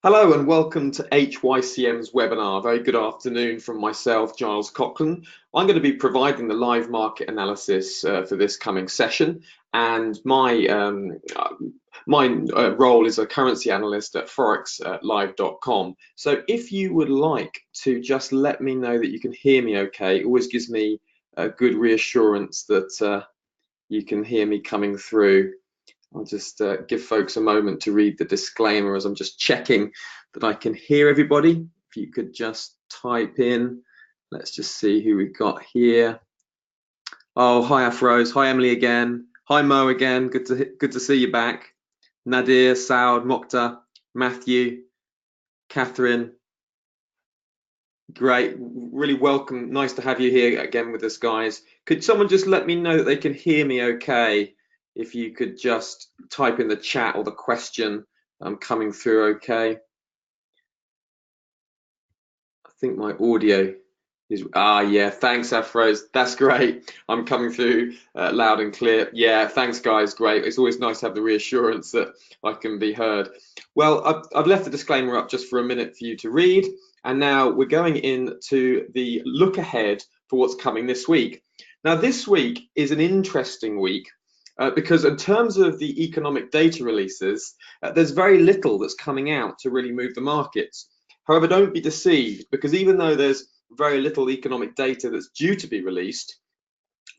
Hello and welcome to HYCM's webinar. Very good afternoon from myself, Giles Coughlin. I'm going to be providing the live market analysis for this coming session, and my role is a currency analyst at forexlive.com. So if you would like to just let me know that you can hear me okay, it always gives me a good reassurance that you can hear me coming through. I'll just give folks a moment to read the disclaimer as I'm just checking that I can hear everybody. If you could just type in, let's just see who we've got here. Oh, hi Afros, hi Emily again, hi Mo again. Good to see you back. Nadir, Saud, Mokta, Matthew, Catherine. Great, really welcome. Nice to have you here again with us, guys. Could someone just let me know that they can hear me okay? If you could just type in the chat or the question, I'm coming through okay. I think my audio is, yeah, thanks Afros, that's great. I'm coming through loud and clear. Yeah, thanks guys, great. It's always nice to have the reassurance that I can be heard. Well, I've left the disclaimer up just for a minute for you to read, and now we're going into the look ahead for what's coming this week. Now, this week is an interesting week because in terms of the economic data releases, there's very little that's coming out to really move the markets. However, don't be deceived, because even though there's very little economic data that's due to be released,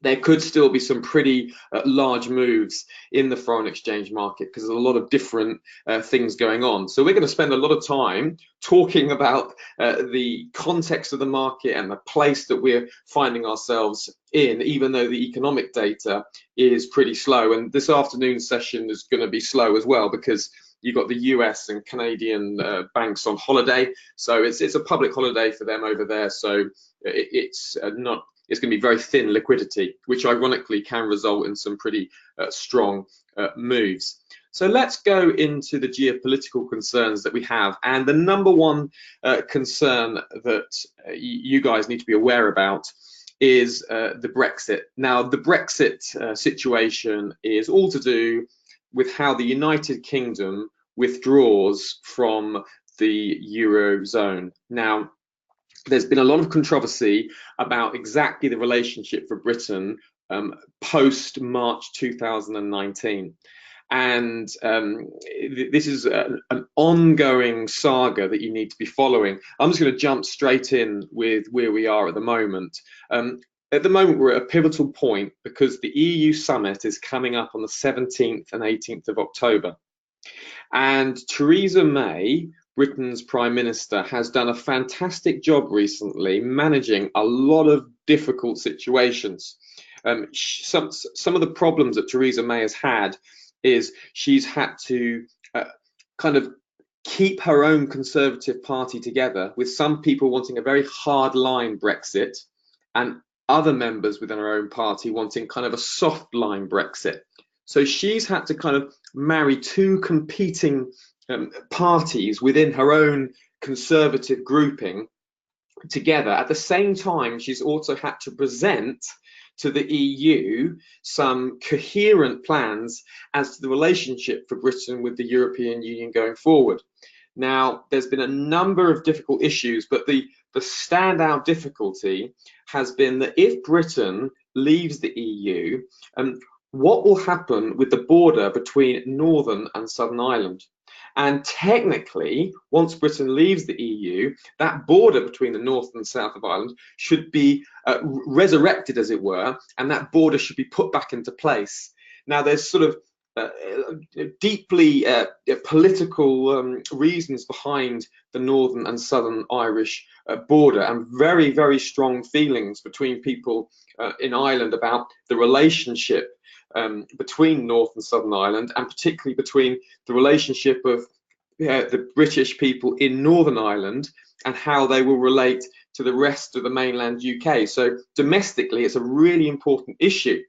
there could still be some pretty large moves in the foreign exchange market because there's a lot of different things going on. So we're going to spend a lot of time talking about the context of the market and the place that we're finding ourselves in, even though the economic data is pretty slow. And this afternoon's session is going to be slow as well because you've got the US and Canadian banks on holiday. So it's a public holiday for them over there. So it's not it's going to be very thin liquidity, which ironically can result in some pretty strong moves. So let's go into the geopolitical concerns that we have. And the number one concern that you guys need to be aware about is the Brexit. Now, the Brexit situation is all to do with how the United Kingdom withdraws from the Eurozone. Now, there's been a lot of controversy about exactly the relationship for Britain post March 2019. And this is an ongoing saga that you need to be following. I'm just going to jump straight in with where we are at the moment. At the moment, we're at a pivotal point because the EU summit is coming up on the 17th and 18th of October. And Theresa May, Britain's Prime Minister, has done a fantastic job recently managing a lot of difficult situations. Some of the problems that Theresa May has had is she's had to kind of keep her own Conservative Party together, with some people wanting a very hard line Brexit and other members within her own party wanting kind of a soft line Brexit. So she's had to kind of marry two competing parties within her own Conservative grouping together. At the same time, she's also had to present to the EU some coherent plans as to the relationship for Britain with the European Union going forward. Now, there's been a number of difficult issues, but the standout difficulty has been that if Britain leaves the EU, what will happen with the border between Northern and Southern Ireland? And technically, once Britain leaves the EU, that border between the north and south of Ireland should be resurrected, as it were, and that border should be put back into place. Now, there's sort of deeply political reasons behind the Northern and Southern Irish border, and very, very strong feelings between people in Ireland about the relationship between North and Southern Ireland, and particularly between the relationship of the British people in Northern Ireland and how they will relate to the rest of the mainland UK. So domestically, it's a really important issue.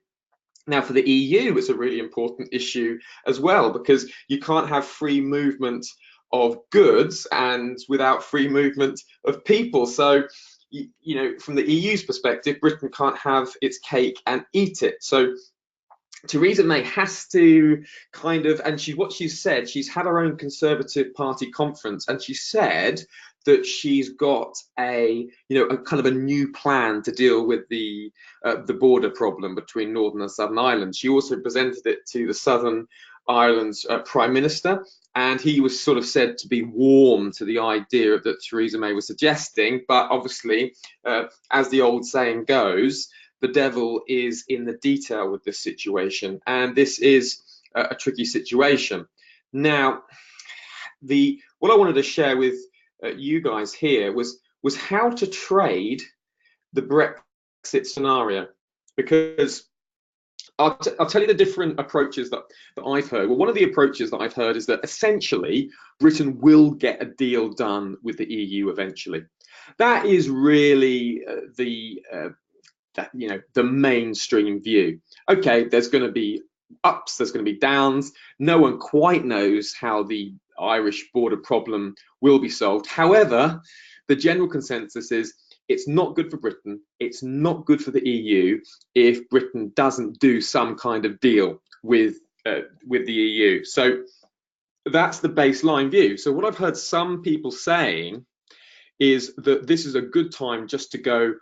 Now, for the EU, it's a really important issue as well, because you can't have free movement of goods and without free movement of people. So, you know, from the EU's perspective, Britain can't have its cake and eat it. So Theresa May has to kind of, and what she said, she's had her own Conservative Party conference, and she said that she's got a kind of a new plan to deal with the border problem between Northern and Southern Ireland. She also presented it to the Southern Ireland's Prime Minister, and he was sort of said to be warm to the idea that Theresa May was suggesting, but obviously, as the old saying goes, the devil is in the detail with this situation, and this is a tricky situation. Now, what I wanted to share with you guys here was how to trade the Brexit scenario, because I'll tell you the different approaches that I've heard. Well, one of the approaches that I've heard is that essentially Britain will get a deal done with the EU eventually. That is really the mainstream view. Okay, there's going to be ups, there's going to be downs. No one quite knows how the Irish border problem will be solved. However, the general consensus is it's not good for Britain, it's not good for the EU if Britain doesn't do some kind of deal with the EU. So that's the baseline view. So what I've heard some people saying is that this is a good time just to go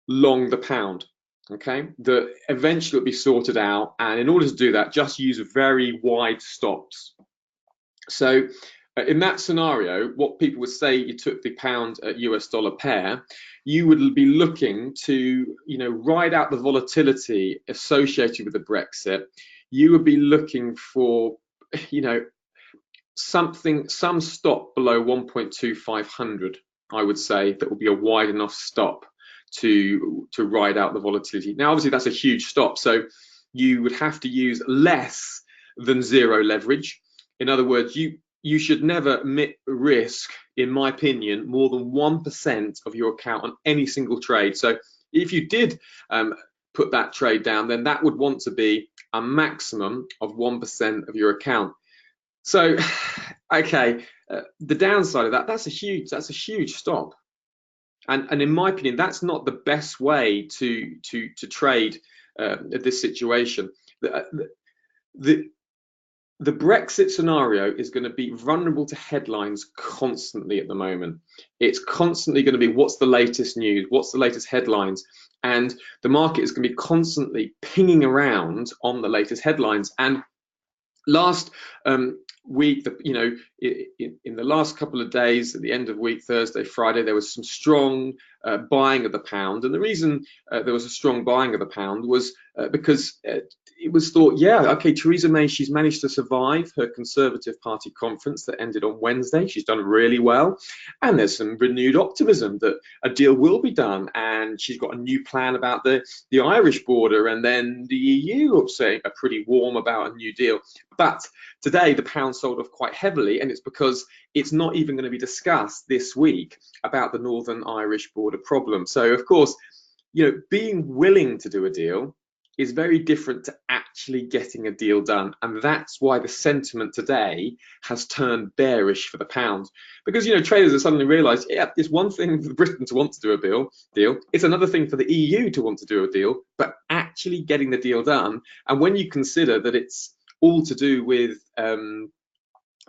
long the pound. Okay, that eventually it'll be sorted out, and in order to do that, just use very wide stops. So in that scenario, what people would say, you took the pound at US dollar pair, you would be looking to ride out the volatility associated with the Brexit. You would be looking for some stop below 1.2500. I would say that would be a wide enough stop to ride out the volatility. Now, obviously, that's a huge stop, so you would have to use less than zero leverage. In other words, you should never admit risk, in my opinion, more than 1% of your account on any single trade. So if you did put that trade down, then that would want to be a maximum of 1% of your account. So, okay, the downside of that's a huge stop. And in my opinion, that's not the best way to trade this situation. The Brexit scenario is going to be vulnerable to headlines constantly at the moment. It's constantly going to be what's the latest news, what's the latest headlines, and the market is going to be constantly pinging around on the latest headlines. And last week, in the last couple of days, at the end of week, Thursday, Friday, there was some strong buying of the pound. And the reason there was a strong buying of the pound was because it was thought, yeah, okay, Theresa May, she's managed to survive her Conservative Party conference that ended on Wednesday. She's done really well. And there's some renewed optimism that a deal will be done. And she's got a new plan about the Irish border. And then the EU are pretty warm about a new deal. But today, the pound sold off quite heavily, and it's because it's not even going to be discussed this week about the Northern Irish border problem. So, of course, being willing to do a deal is very different to actually getting a deal done. And that's why the sentiment today has turned bearish for the pound. Because, traders have suddenly realized, yeah, it's one thing for Britain to want to do a deal. It's another thing for the EU to want to do a deal, but actually getting the deal done. And when you consider that it's all to do with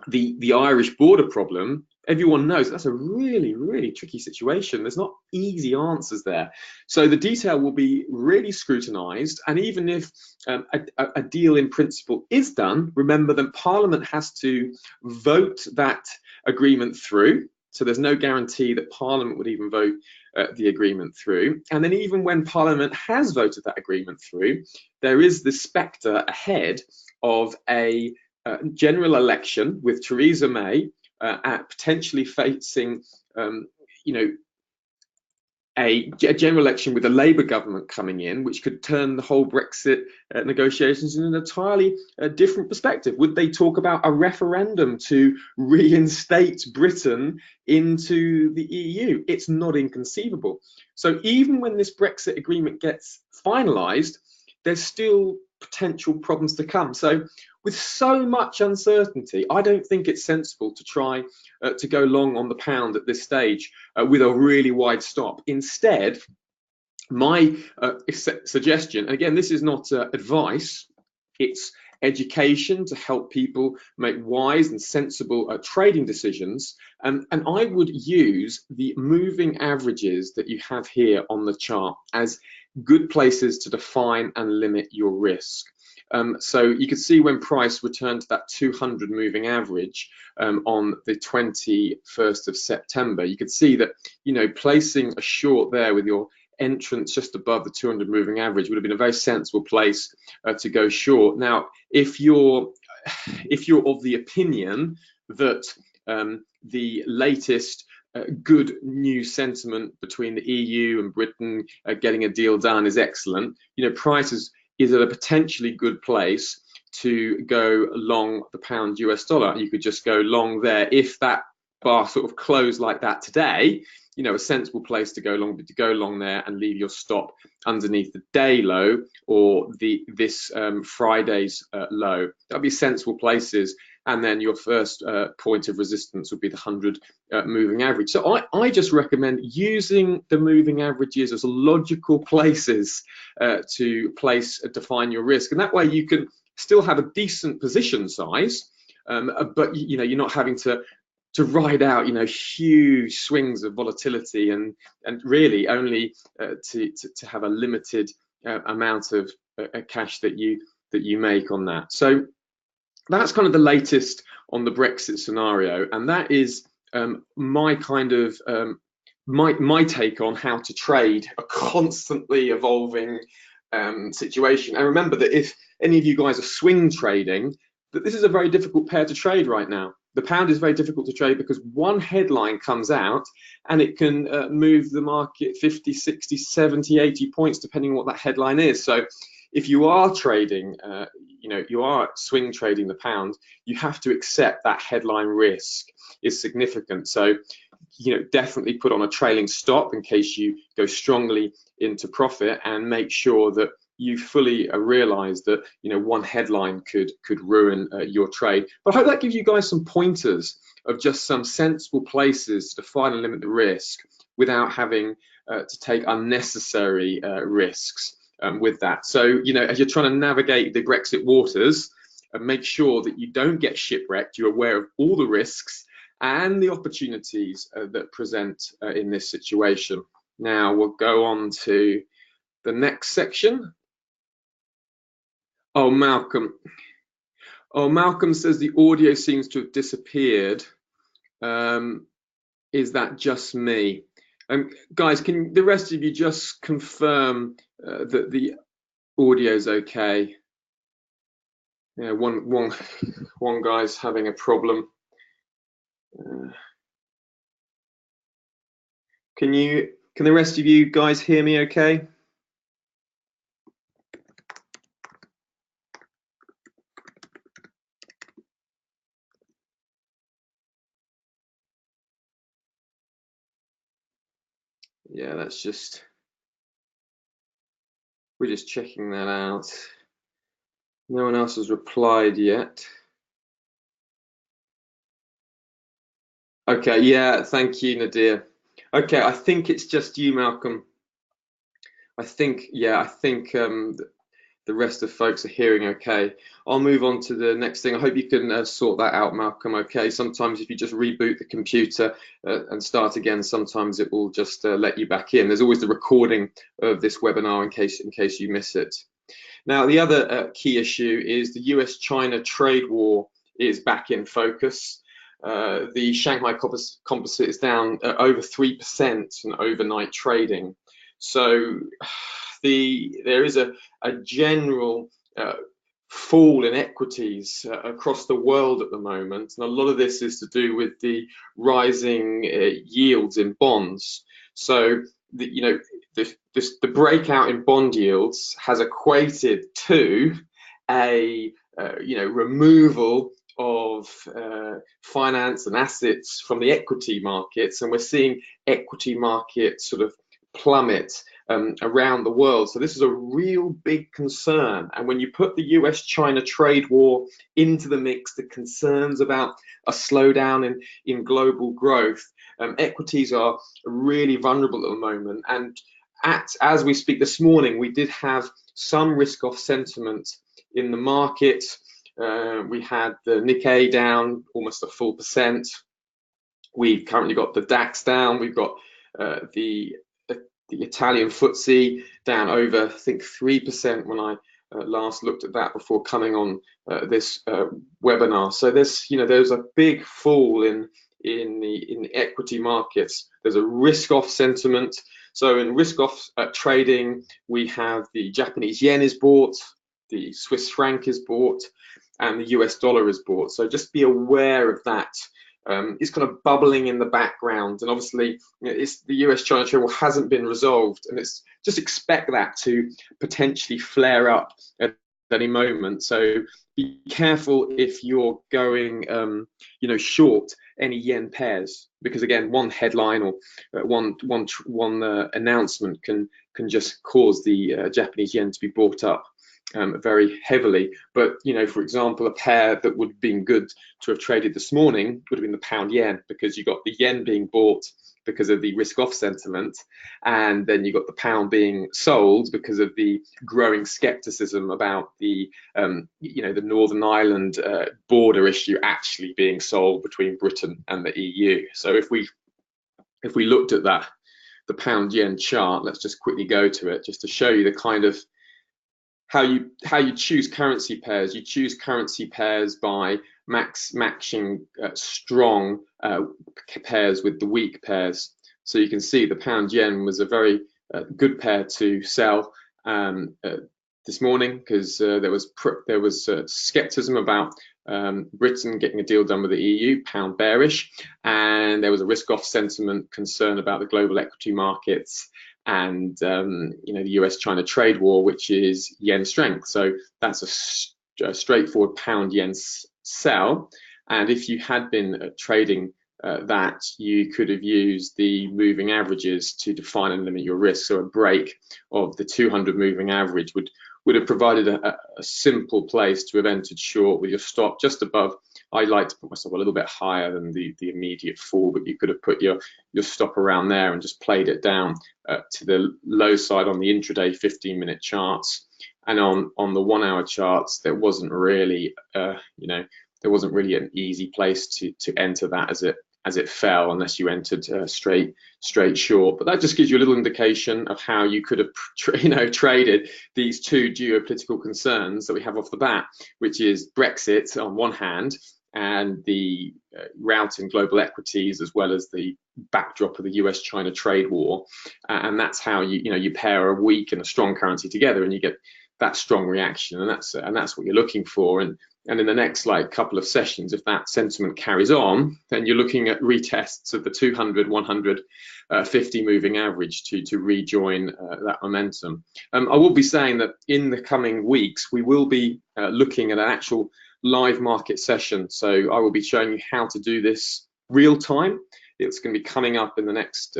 the Irish border problem, everyone knows that's a really, really tricky situation. There's not easy answers there. So the detail will be really scrutinized. And even if a deal in principle is done, remember that Parliament has to vote that agreement through. So there's no guarantee that Parliament would even vote the agreement through. And then even when Parliament has voted that agreement through, there is the spectre ahead of a general election with Theresa May potentially facing, a general election with a Labour government coming in, which could turn the whole Brexit negotiations in an entirely different perspective. Would they talk about a referendum to reinstate Britain into the EU? It's not inconceivable. So even when this Brexit agreement gets finalised, there's still potential problems to come. So with so much uncertainty, I don't think it's sensible to try to go long on the pound at this stage with a really wide stop. Instead, my suggestion, and again, this is not advice, It's education to help people make wise and sensible trading decisions. And I would use the moving averages that you have here on the chart as good places to define and limit your risk. So you can see when price returned to that 200 moving average on the 21st of September, you could see that, you know, placing a short there with your entrance just above the 200 moving average would have been a very sensible place to go short. Now, if you're of the opinion that the latest good news sentiment between the EU and Britain getting a deal done is excellent, you know, price is at a potentially good place to go long the pound US dollar. You could just go long there if that bar sort of closed like that today. You know, a sensible place to go long there and leave your stop underneath the day low or this Friday's low. That'd be sensible places. And then your first point of resistance would be the 100 moving average. So I just recommend using the moving averages as logical places to define your risk, and that way you can still have a decent position size, but you know, you're not having to ride out, you know, huge swings of volatility and really only to have a limited amount of cash that you make on that. So that's kind of the latest on the Brexit scenario, and that is my kind of my take on how to trade a constantly evolving situation. And remember that if any of you guys are swing trading, that this is a very difficult pair to trade right now. The pound is very difficult to trade because one headline comes out and it can move the market 50, 60, 70, 80 points depending on what that headline is. So if you are trading, you know, you are swing trading the pound, you have to accept that headline risk is significant. So, you know, definitely put on a trailing stop in case you go strongly into profit, and make sure that you fully realize that, you know, one headline could ruin your trade. But I hope that gives you guys some pointers of just some sensible places to define and limit the risk without having to take unnecessary risks with that. So, you know, as you're trying to navigate the Brexit waters, make sure that you don't get shipwrecked. You're aware of all the risks and the opportunities that present in this situation. Now we'll go on to the next section. Oh, Malcolm says the audio seems to have disappeared. Is that just me? Guys, can the rest of you just confirm that the audio is okay? Yeah, one guy's having a problem. Can the rest of you guys hear me okay? Yeah, we're just checking that out. No one else has replied yet. Okay, yeah, thank you, Nadir. Okay, I think it's just you, Malcolm. I think the rest of folks are hearing okay. I'll move on to the next thing. I hope you can sort that out, Malcolm. Okay, sometimes if you just reboot the computer and start again, sometimes it will just let you back in. There's always the recording of this webinar in case you miss it. Now, the other key issue is the US-China trade war is back in focus. The Shanghai Composite is down over 3% in overnight trading. So there is a general fall in equities across the world at the moment, and a lot of this is to do with the rising yields in bonds. So the breakout in bond yields has equated to a removal of finance and assets from the equity markets, and we're seeing equity markets sort of plummet around the world. So this is a real big concern, and when you put the US-China trade war into the mix, the concerns about a slowdown in global growth, equities are really vulnerable at the moment. And as we speak this morning, we did have some risk-off sentiment in the market. We had the Nikkei down almost a full percent. We've currently got the DAX down. We've got the Italian FTSE down over, I think, 3% when I last looked at that before coming on this webinar. So there's a big fall in the equity markets. There's a risk-off sentiment. So in risk-off trading, we have the Japanese yen is bought, the Swiss franc is bought, and the US dollar is bought. So just be aware of that. It's kind of bubbling in the background, and obviously it's the US-China trade war hasn't been resolved, and it's just expect that to potentially flare up at any moment. So be careful if you're going short any yen pairs, because again, one headline or one announcement can just cause the Japanese yen to be bought up very heavily. But for example, a pair that would have been good to have traded this morning would have been the pound yen, because you got the yen being bought because of the risk-off sentiment, and then you got the pound being sold because of the growing skepticism about the the Northern Ireland border issue actually being solved between Britain and the EU. So if we looked at that, the pound yen chart, let's just quickly go to it just to show you the kind of how you choose currency pairs. You choose currency pairs by matching strong pairs with the weak pairs. So you can see the pound yen was a very good pair to sell this morning, because there was skepticism about Britain getting a deal done with the EU, pound bearish, and there was a risk-off sentiment concern about the global equity markets, and the US-China trade war, which is yen strength. So that's a straightforward pound yen sell. And if you had been trading that, you could have used the moving averages to define and limit your risk. So a break of the 200 moving average would have provided a simple place to have entered short with your stop just above. I like to put myself a little bit higher than the immediate fall, but you could have put your stop around there and just played it down to the low side on the intraday 15-minute charts. And on the 1 hour charts, there wasn't really an easy place to enter that as it fell, unless you entered straight short. But that just gives you a little indication of how you could have traded these two geopolitical concerns that we have off the bat, which is Brexit on one hand, and the rout in global equities, as well as the backdrop of the US-China trade war. And that's how you pair a weak and a strong currency together, and you get that strong reaction. And that's what you're looking for. And in the next couple of sessions, if that sentiment carries on, then you're looking at retests of the 200, 100, 50 moving average to rejoin that momentum. I will be saying that in the coming weeks, we will be looking at an actual live market session. So I will be showing you how to do this real time. It's going to be coming up in the next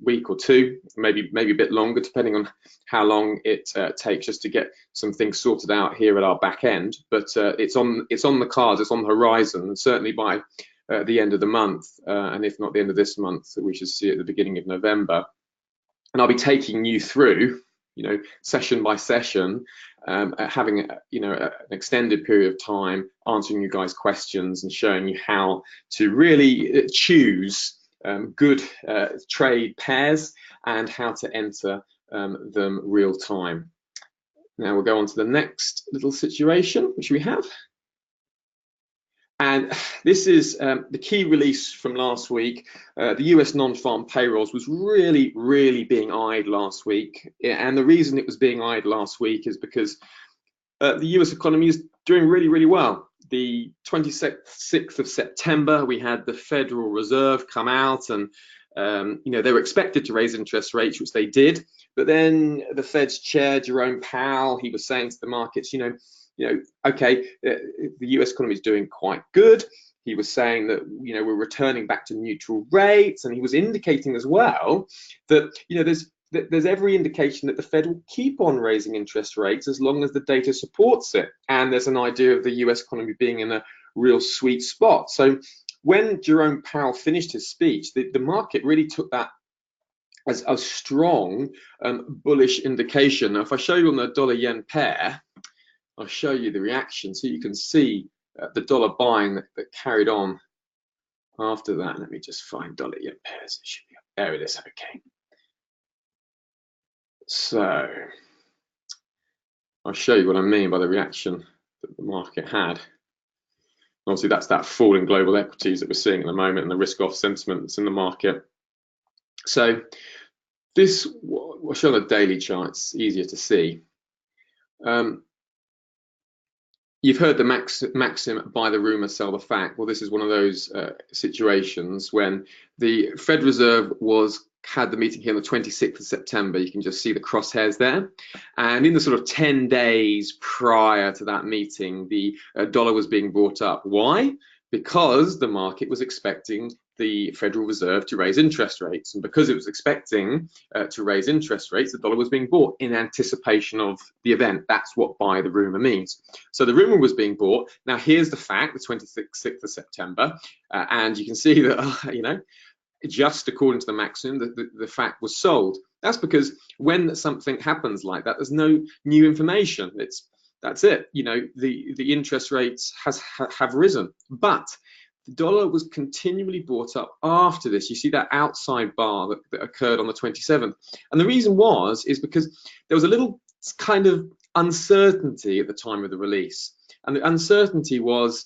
week or two, maybe a bit longer, depending on how long it takes just to get some things sorted out here at our back end. But it's on the cards, it's on the horizon, and certainly by the end of the month, and if not the end of this month, we should see it at the beginning of November. And I'll be taking you through, session by session, having an extended period of time, answering you guys questions and showing you how to really choose good trade pairs and how to enter them real time. Now we'll go on to the next little situation which we have. And this is the key release from last week. The US non-farm payrolls was really, really being eyed last week. And the reason it was being eyed last week is because the US economy is doing really, really well. The 26th of September, we had the Federal Reserve come out, and they were expected to raise interest rates, which they did. But then the Fed's chair, Jerome Powell, he was saying to the markets, okay, the US economy is doing quite good. He was saying that, we're returning back to neutral rates, and he was indicating as well that, there's every indication that the Fed will keep on raising interest rates as long as the data supports it. And there's an idea of the US economy being in a real sweet spot. So when Jerome Powell finished his speech, the market really took that as a strong bullish indication. Now, if I show you on the dollar yen pair, I'll show you the reaction so you can see the dollar buying that carried on after that. Let me just find dollar yen pairs. It should be up. There it is. Okay. So I'll show you what I mean by the reaction that the market had. Obviously, that's that fall in global equities that we're seeing at the moment and the risk-off sentiment that's in the market. So this, we'll show on a daily chart, it's easier to see. You've heard the maxim, buy the rumor, sell the fact. Well, this is one of those situations when the Fed Reserve had the meeting here on the 26th of September. You can just see the crosshairs there. And in the sort of 10 days prior to that meeting, the dollar was being brought up. Why? Because the market was expecting the Federal Reserve to raise interest rates. And because it was expecting to raise interest rates, the dollar was being bought in anticipation of the event. That's what buy the rumor means. So the rumor was being bought. Now, here's the fact, the 26th of September. And you can see that, just according to the maxim, the fact was sold. That's because when something happens like that, there's no new information. That's it. The interest rates have risen, but the dollar was continually bought up after this. You see that outside bar that occurred on the 27th, and the reason is because there was a little kind of uncertainty at the time of the release, and the uncertainty was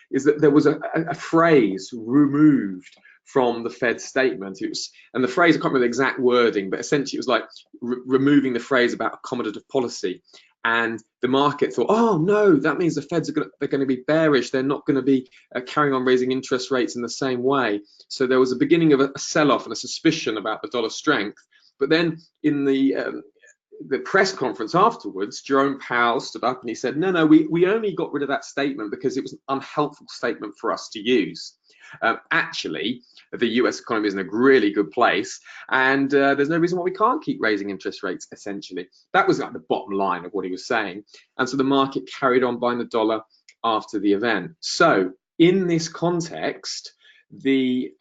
is that there was a phrase removed from the Fed statement. And the phrase, I can't remember the exact wording, but essentially it was like removing the phrase about accommodative policy. And the market thought, oh no, that means the Feds they're going to be bearish. They're not going to be carrying on raising interest rates in the same way. So there was a beginning of a sell-off and a suspicion about the dollar strength. But then in the press conference afterwards, Jerome Powell stood up and he said, no, we only got rid of that statement because it was an unhelpful statement for us to use. Actually, the US economy is in a really good place, and there's no reason why we can't keep raising interest rates, essentially. That was like the bottom line of what he was saying. And so the market carried on buying the dollar after the event. So in this context, the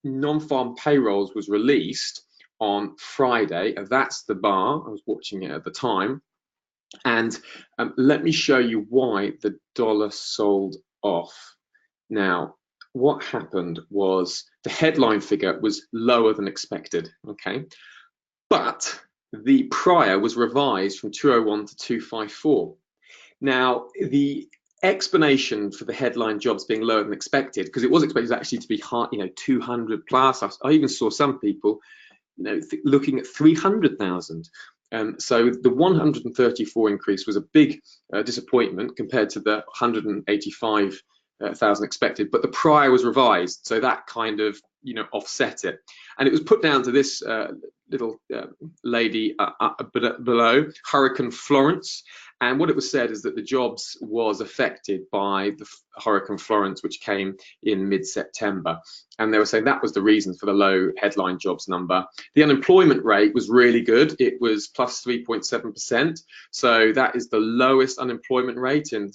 non-farm payrolls was released on Friday. That's the bar. I was watching it at the time. And let me show you why the dollar sold off. Now, what happened was the headline figure was lower than expected, okay? But the prior was revised from 201 to 254. Now, the explanation for the headline jobs being lower than expected, because it was expected actually to be high, 200 plus. I even saw some people looking at 300,000. So the 134 increase was a big disappointment compared to the 185,000 expected, but the prior was revised, so that kind of offset it, and it was put down to this little lady below, Hurricane Florence. And what it was said is that the jobs was affected by the Hurricane Florence, which came in mid-September. And they were saying that was the reason for the low headline jobs number. The unemployment rate was really good. It was plus 3.7%. So that is the lowest unemployment rate in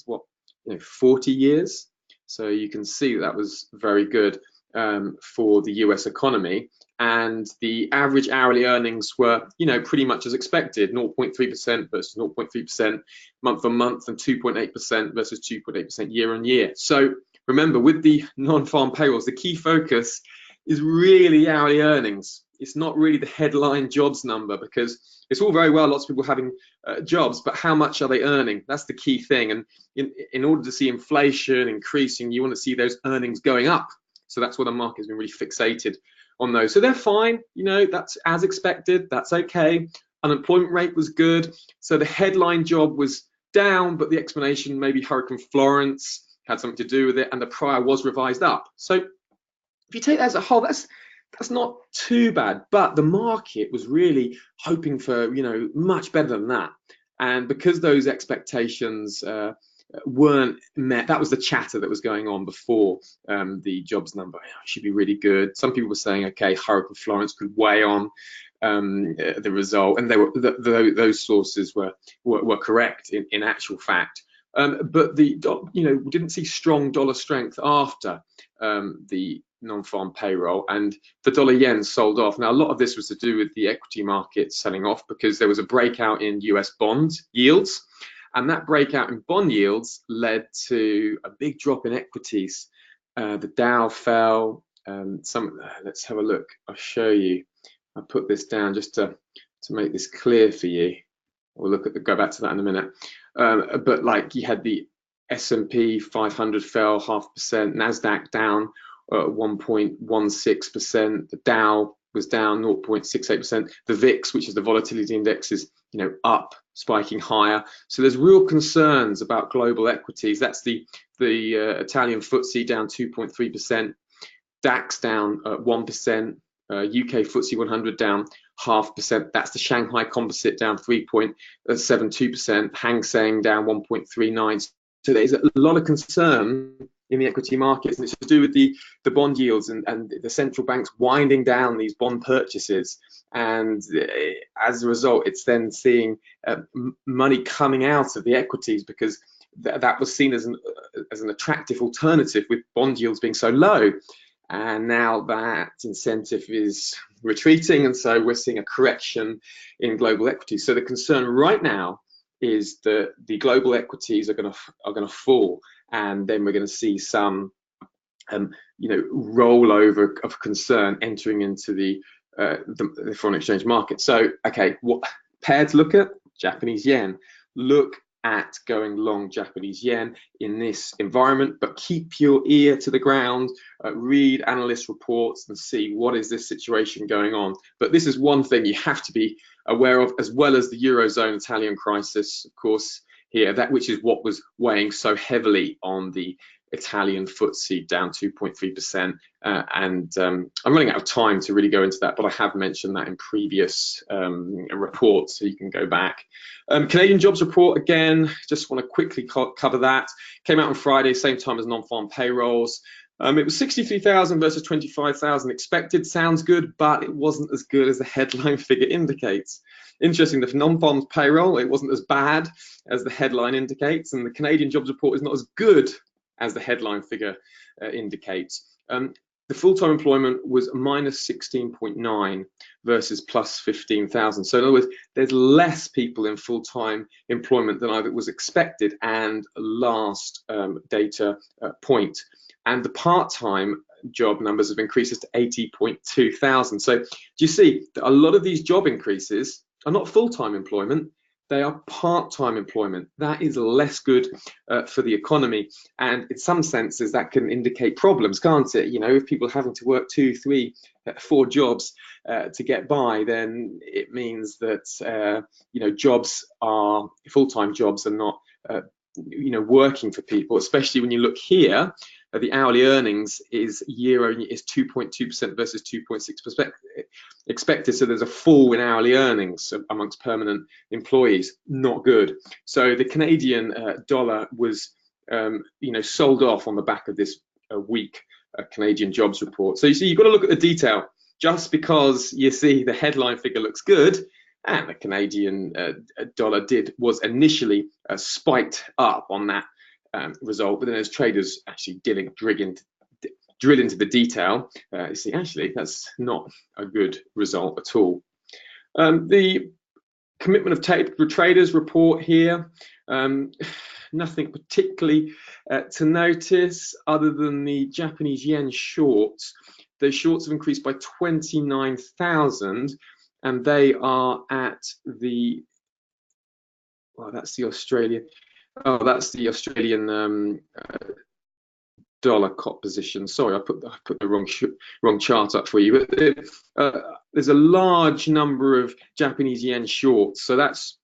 40 years. So you can see that was very good for the US economy. And the average hourly earnings were, pretty much as expected, 0.3% versus 0.3% month on month, and 2.8% versus 2.8% year on year. So remember, with the non-farm payrolls, the key focus is really hourly earnings. It's not really the headline jobs number, because it's all very well lots of people having jobs, but how much are they earning? That's the key thing. And in order to see inflation increasing, you want to see those earnings going up. So that's why the market has been really fixated on those. So they're fine, that's as expected, that's okay. Unemployment rate was good. So the headline job was down, but the explanation, maybe Hurricane Florence had something to do with it, and the prior was revised up. So if you take that as a whole, that's not too bad, but the market was really hoping for, much better than that. And because those expectations weren't met, that was the chatter that was going on before the jobs number. It should be really good. Some people were saying, okay, Hurricane Florence could weigh on the result, and they were those sources were correct in actual fact. But we didn't see strong dollar strength after the non-farm payroll, and the dollar yen sold off. Now, a lot of this was to do with the equity market selling off, because there was a breakout in US bond yields. And that breakout in bond yields led to a big drop in equities. The Dow fell. Let's have a look. I'll show you. I put this down just to make this clear for you. We'll go back to that in a minute. But like you had the S&P 500 fell 0.5%, Nasdaq down 1.16%, the Dow was down 0.68%, the VIX, which is the volatility index, is up, spiking higher. So there's real concerns about global equities. That's the Italian FTSE down 2.3%, DAX down 1%, UK FTSE 100 down 0.5%. That's the Shanghai Composite down 3.72%, Hang Seng down 1.39%. So there's a lot of concern in the equity markets, and it's to do with the bond yields and the central banks winding down these bond purchases. And as a result, it's then seeing money coming out of the equities, because that was seen as an attractive alternative with bond yields being so low. And now that incentive is retreating, and so we're seeing a correction in global equities. So the concern right now is that the global equities are going to fall, and then we're going to see some rollover of concern entering into the foreign exchange market. So okay, what pair to look at? Japanese yen. Look at going long Japanese yen in this environment, but keep your ear to the ground, read analyst reports and see what is this situation going on. But this is one thing you have to be aware of, as well as the Eurozone Italian crisis, of course, here, which is what was weighing so heavily on the Italian FTSE, down 2.3%. I'm running out of time to really go into that, but I have mentioned that in previous reports, so you can go back. Canadian jobs report, again, just want to quickly cover that. Came out on Friday, same time as non-farm payrolls. It was 63,000 versus 25,000 expected. Sounds good, but it wasn't as good as the headline figure indicates. Interesting, the non-farm payroll, it wasn't as bad as the headline indicates, and the Canadian jobs report is not as good as the headline figure indicates. The full-time employment was minus 16.9 versus plus 15,000. So in other words, there's less people in full-time employment than either was expected and last data point. And the part-time job numbers have increased to 80.2 thousand. So do you see that a lot of these job increases are not full-time employment, they are part-time employment. That is less good for the economy, and in some senses that can indicate problems, can't it? If people are having to work 2, 3, 4 jobs to get by, then it means that full-time jobs are not working for people, especially when you look here. The hourly earnings is year-on-year is 2.2% versus 2.6% expected. So there's a fall in hourly earnings amongst permanent employees. Not good. So the Canadian dollar was, sold off on the back of this weak Canadian jobs report. So you see, you've got to look at the detail. Just because you see the headline figure looks good, and the Canadian dollar was initially spiked up on that result, but then as traders actually drill into the detail, you see actually that's not a good result at all. The commitment of traders report here, nothing particularly to notice other than the Japanese yen shorts. The shorts have increased by 29,000, and they are at the, well, that's the Australian. Oh, that's the Australian dollar cot position. Sorry, I put the wrong chart up for you. But there's a large number of Japanese yen shorts, so that's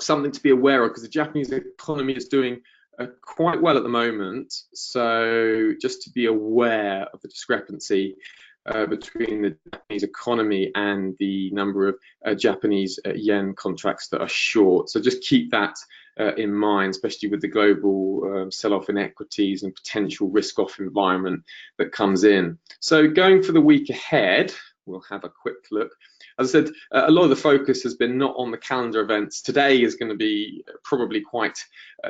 something to be aware of, because the Japanese economy is doing quite well at the moment. So just to be aware of the discrepancy between the Japanese economy and the number of Japanese yen contracts that are short. So just keep that in mind, especially with the global sell-off in equities and potential risk-off environment that comes in. So going for the week ahead, we'll have a quick look. As I said, a lot of the focus has been not on the calendar events. Today is going to be probably quite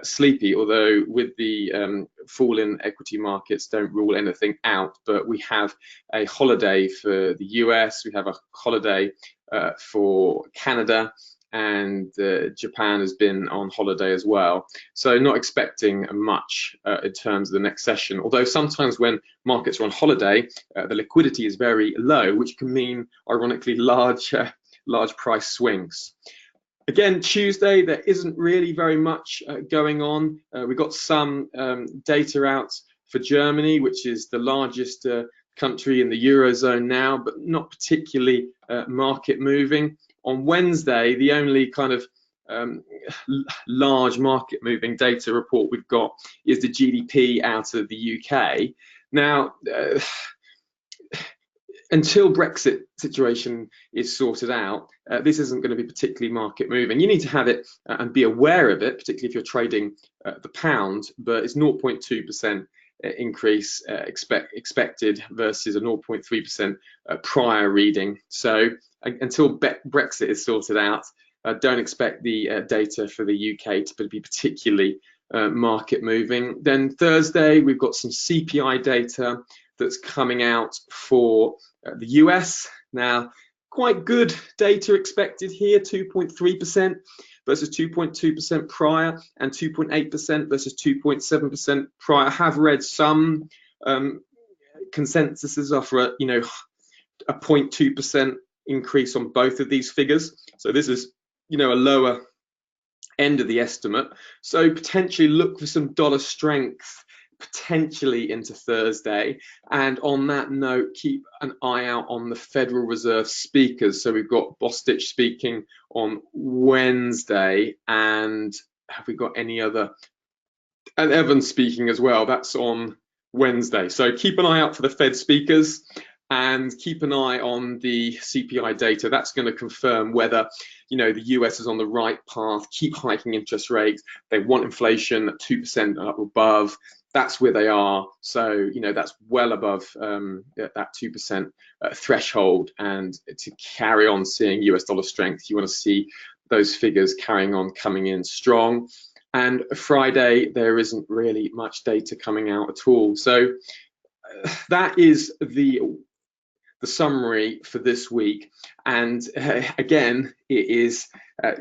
sleepy, although with the fall in equity markets, don't rule anything out. But we have a holiday for the US, we have a holiday for Canada, and Japan has been on holiday as well. So not expecting much in terms of the next session, although sometimes when markets are on holiday, the liquidity is very low, which can mean, ironically, large price swings. Again, Tuesday, there isn't really very much going on. We got some data out for Germany, which is the largest country in the Eurozone now, but not particularly market moving. On Wednesday, the only kind of large market moving data report we've got is the GDP out of the UK. Now, until Brexit situation is sorted out, this isn't going to be particularly market moving. You need to have it and be aware of it, particularly if you're trading the pound, but it's 0.2% increase expected versus a 0.3% prior reading. So until Brexit is sorted out, don't expect the data for the UK to be particularly market moving. Then Thursday, we've got some CPI data that's coming out for the US. Now, quite good data expected here, 2.3% versus 2.2% prior, and 2.8% versus 2.7% prior. I have read some consensuses offer a 0.2% increase on both of these figures. So this is a lower end of the estimate. So potentially look for some dollar strength potentially into Thursday. And on that note, keep an eye out on the Federal Reserve speakers. So we've got Bostic speaking on Wednesday, and have we got any other? And Evans speaking as well. That's on Wednesday. So keep an eye out for the Fed speakers and keep an eye on the CPI data. That's going to confirm whether the US is on the right path. Keep hiking interest rates. They want inflation at 2% up above. That's where they are. So that's well above that 2% threshold. And to carry on seeing US dollar strength, you want to see those figures coming in strong. And Friday, there isn't really much data coming out at all. So that is the summary for this week. And again, it is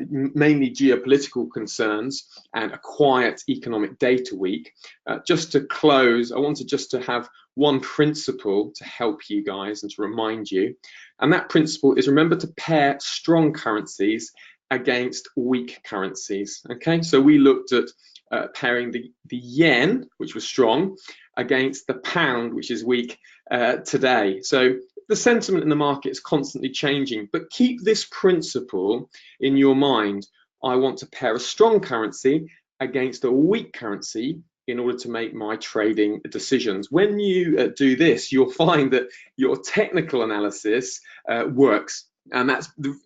mainly geopolitical concerns and a quiet economic data week. Just to close, I wanted just to have one principle to help you guys and to remind you. And that principle is, remember to pair strong currencies against weak currencies. Okay, so we looked at pairing the yen, which was strong, against the pound, which is weak today. So the sentiment in the market is constantly changing, but keep this principle in your mind. I want to pair a strong currency against a weak currency in order to make my trading decisions. When you do this, you'll find that your technical analysis works, and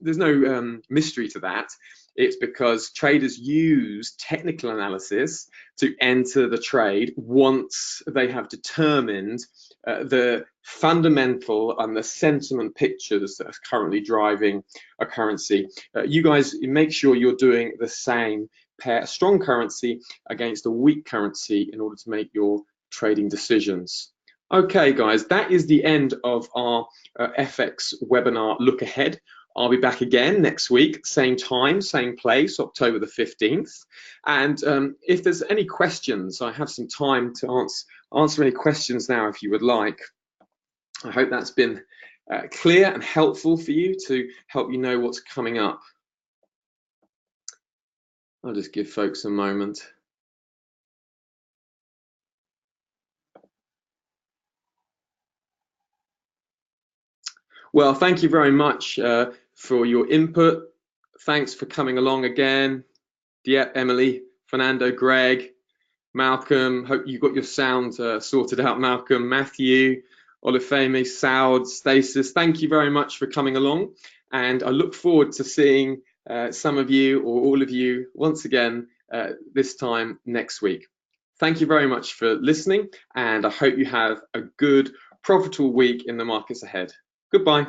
there's no mystery to that. It's because traders use technical analysis to enter the trade once they have determined the fundamental and the sentiment pictures that are currently driving a currency. You guys make sure you're doing the same. Pair a strong currency against a weak currency in order to make your trading decisions. Okay, guys, that is the end of our FX webinar look ahead. I'll be back again next week, same time, same place, October the 15th. And if there's any questions, I have some time to answer any questions now if you would like. I hope that's been clear and helpful for you to help you know what's coming up. I'll just give folks a moment. Well, thank you very much for your input. Thanks for coming along again. Yep, Emily, Fernando, Greg, Malcolm. Hope you got your sound sorted out, Malcolm. Matthew, Olufemi, Saud, Stasis. Thank you very much for coming along. And I look forward to seeing some of you or all of you once again this time next week. Thank you very much for listening, and I hope you have a good, profitable week in the markets ahead. Goodbye.